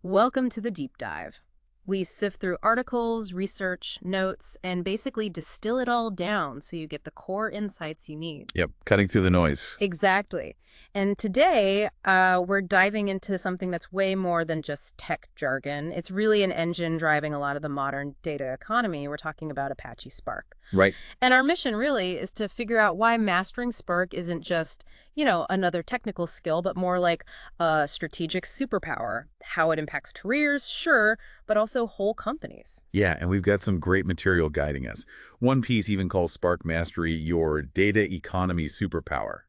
Welcome to the deep dive. We sift through articles, research, notes, and basically distill it all down so you get the core insights you need. Yep, cutting through the noise. Exactly. And today, we're diving into something that's way more than just tech jargon. It's really an engine driving a lot of the modern data economy. We're talking about Apache Spark. Right. And our mission really is to figure out why mastering Spark isn't just, another technical skill, but more like a strategic superpower. How it impacts careers, sure, but also whole companies. Yeah, and we've got some great material guiding us. One piece even calls Spark Mastery your data economy superpower,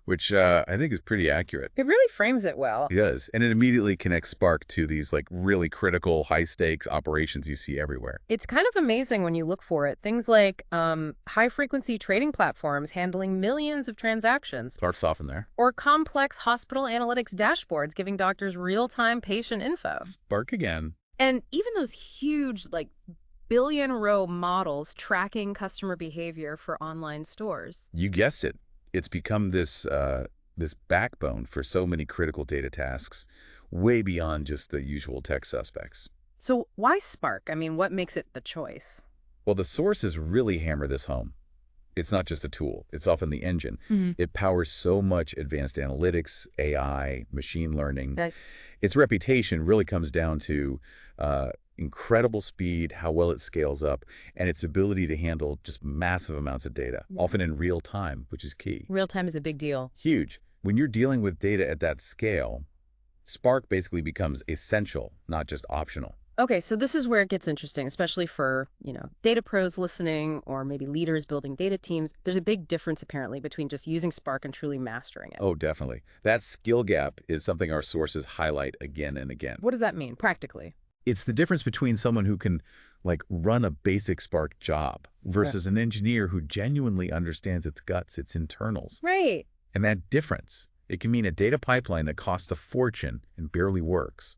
which I think is pretty accurate. It really frames it well. It does, and it immediately connects Spark to these really critical, high-stakes operations you see everywhere. It's kind of amazing when you look for it. Things like high-frequency trading platforms handling millions of transactions, Starts off in there. or complex hospital analytics dashboards giving doctors real-time patient info. Spark again. And even those huge, billion-row models tracking customer behavior for online stores. You guessed it. It's become this backbone for so many critical data tasks, way beyond just the usual tech suspects. So why Spark? I mean, what makes it the choice? Well, the sources really hammer this home. It's not just a tool. It's often the engine. Mhm. It powers so much advanced analytics, AI, machine learning. Like- Its reputation really comes down to incredible speed, how well it scales up, and its ability to handle just massive amounts of data, often in real time, which is key. Real time is a big deal. Huge. When you're dealing with data at that scale, Spark basically becomes essential, not just optional. Okay, so this is where it gets interesting, especially for, data pros listening or maybe leaders building data teams. There's a big difference apparently between just using Spark and truly mastering it. Oh, definitely. That skill gap is something our sources highlight again and again. What does that mean practically? It's the difference between someone who can run a basic Spark job versus an engineer who genuinely understands its guts, its internals. Right. And that difference, it can mean a data pipeline that costs a fortune and barely works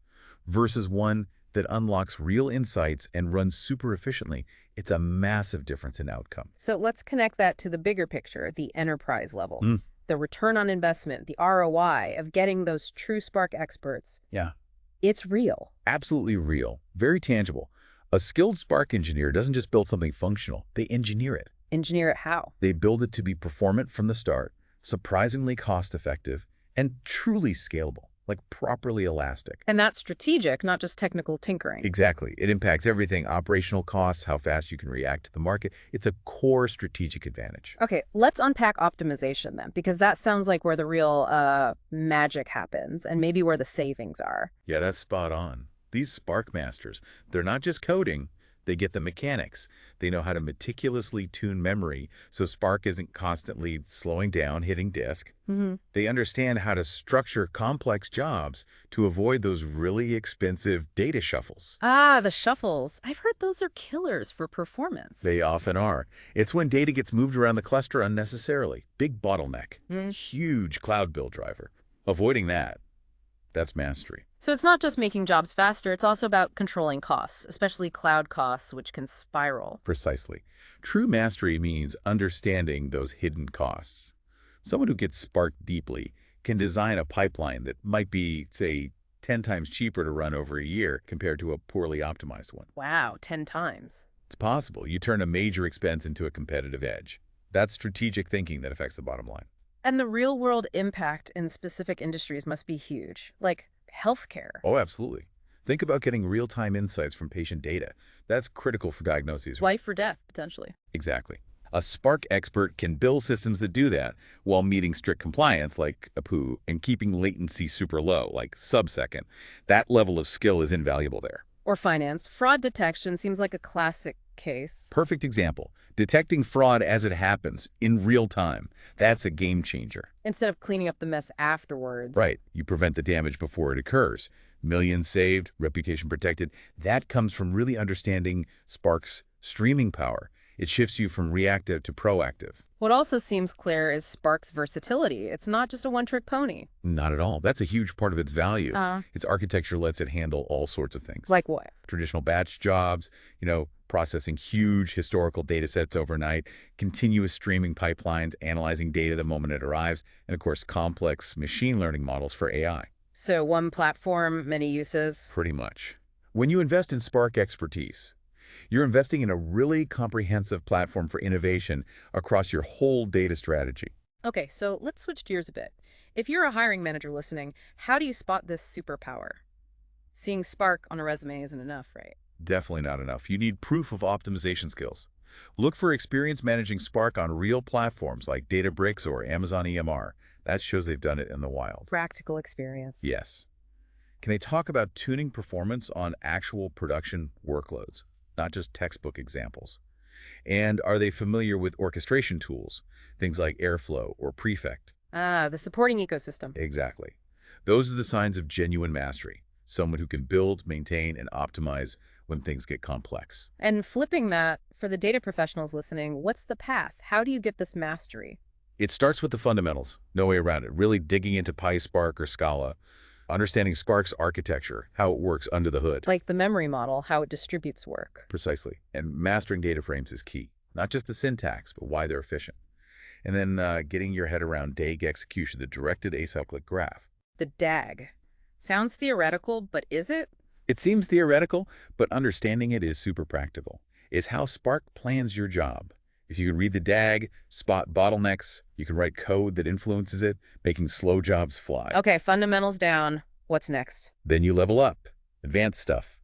versus one that unlocks real insights and runs super efficiently. It's a massive difference in outcome. So let's connect that to the bigger picture, the enterprise level. Mm. The return on investment, the ROI of getting those true Spark experts. Yeah. It's real. Absolutely real, very tangible. A skilled Spark engineer doesn't just build something functional, they engineer it. Engineer it how? They build it to be performant from the start, surprisingly cost-effective, and truly scalable, properly elastic. And that's strategic, not just technical tinkering. Exactly. It impacts everything, operational costs, how fast you can react to the market. It's a core strategic advantage. Okay, let's unpack optimization then, because that sounds like where the real magic happens and maybe where the savings are. Yeah, that's spot on. These Spark masters, they're not just coding, they get the mechanics. They know how to meticulously tune memory so Spark isn't constantly slowing down, hitting disk. They understand how to structure complex jobs to avoid those really expensive data shuffles. Ah, the shuffles. I've heard those are killers for performance. They often are. It's when data gets moved around the cluster unnecessarily. Big bottleneck. Mm. Huge cloud bill driver. Avoiding that's mastery. So it's not just making jobs faster, it's also about controlling costs, especially cloud costs, which can spiral. Precisely. True mastery means understanding those hidden costs. Someone who gets Spark deeply can design a pipeline that might be, say, 10 times cheaper to run over a year compared to a poorly optimized one. Wow, 10 times. It's possible. You turn a major expense into a competitive edge. That's strategic thinking that affects the bottom line. And the real-world impact in specific industries must be huge, like healthcare. Oh, absolutely. Think about getting real-time insights from patient data. That's critical for diagnoses. Life or death, potentially. Exactly. A Spark expert can build systems that do that while meeting strict compliance like APU and keeping latency super low, like sub-second. That level of skill is invaluable there. Or finance. Fraud detection seems like a classic case. Perfect example. Detecting fraud as it happens in real time. That's a game changer. Instead of cleaning up the mess afterwards. Right. You prevent the damage before it occurs. Millions saved, reputation protected. That comes from really understanding Spark's streaming power. It shifts you from reactive to proactive. What also seems clear is Spark's versatility. It's not just a one-trick pony. Not at all. That's a huge part of its value. Its architecture lets it handle all sorts of things. Like what? Traditional batch jobs, processing huge historical data sets overnight, continuous streaming pipelines, analyzing data the moment it arrives, and of course, complex machine learning models for AI. So one platform, many uses. Pretty much. When you invest in Spark expertise, you're investing in a really comprehensive platform for innovation across your whole data strategy. Okay, so let's switch gears a bit. If you're a hiring manager listening, how do you spot this superpower? Seeing Spark on a resume isn't enough, right? Definitely not enough. You need proof of optimization skills. Look for experience managing Spark on real platforms like Databricks or Amazon EMR. That shows they've done it in the wild. Practical experience. Yes. Can they talk about tuning performance on actual production workloads, not just textbook examples? And are they familiar with orchestration tools, things like Airflow or Prefect? Ah, the supporting ecosystem. Exactly. Those are the signs of genuine mastery, someone who can build, maintain, and optimize when things get complex. And flipping that, for the data professionals listening, what's the path? How do you get this mastery? It starts with the fundamentals, no way around it, really digging into PySpark or Scala, understanding Spark's architecture, how it works under the hood. Like the memory model, how it distributes work. Precisely. And mastering data frames is key. Not just the syntax, but why they're efficient. And then getting your head around DAG execution, the directed acyclic graph. The DAG. Sounds theoretical, but is it? It seems theoretical, but understanding it is super practical. It's how Spark plans your job. If you can read the DAG, spot bottlenecks, you can write code that influences it, making slow jobs fly. Okay, fundamentals down. What's next? Then you level up. Advanced stuff.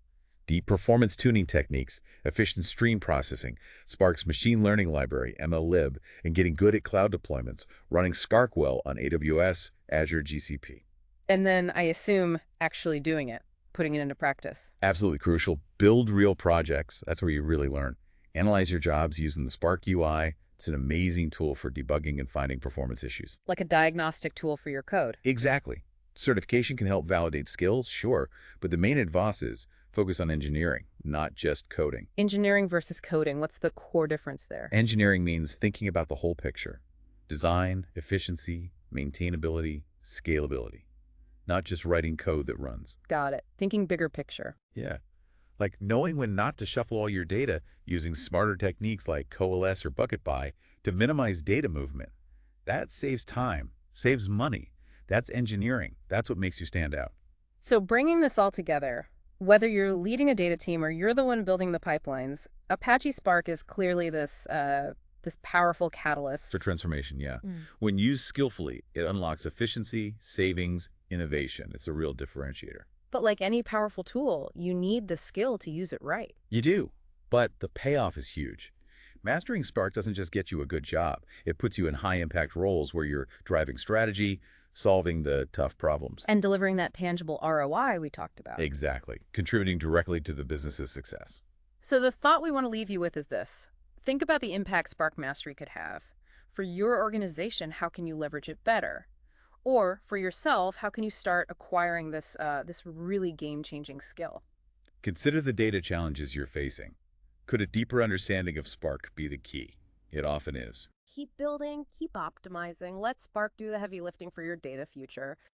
Deep performance tuning techniques, efficient stream processing, Spark's machine learning library, MLlib, and getting good at cloud deployments, running Spark well on AWS, Azure, GCP. And then I assume actually doing it, putting it into practice. Absolutely crucial. Build real projects. That's where you really learn. Analyze your jobs using the Spark UI. It's an amazing tool for debugging and finding performance issues. Like a diagnostic tool for your code. Exactly. Certification can help validate skills, sure, but the main advice is focus on engineering, not just coding. Engineering versus coding, what's the core difference there? Engineering means thinking about the whole picture. Design, efficiency, maintainability, scalability. Not just writing code that runs. Got it. Thinking bigger picture. Yeah. Like knowing when not to shuffle all your data using smarter techniques like Coalesce or BucketBuy to minimize data movement. That saves time, saves money. That's engineering. That's what makes you stand out. So bringing this all together, whether you're leading a data team or you're the one building the pipelines, Apache Spark is clearly this powerful catalyst. For transformation, yeah. Mm. When used skillfully, it unlocks efficiency, savings, innovation. It's a real differentiator. But like any powerful tool, you need the skill to use it right. You do, but the payoff is huge. Mastering Spark doesn't just get you a good job. It puts you in high-impact roles where you're driving strategy, solving the tough problems. And delivering that tangible ROI we talked about. Exactly. Contributing directly to the business's success. So the thought we want to leave you with is this. Think about the impact Spark Mastery could have. For your organization, how can you leverage it better? Or for yourself, how can you start acquiring this really game-changing skill? Consider the data challenges you're facing. Could a deeper understanding of Spark be the key? It often is. Keep building, keep optimizing. Let Spark do the heavy lifting for your data future.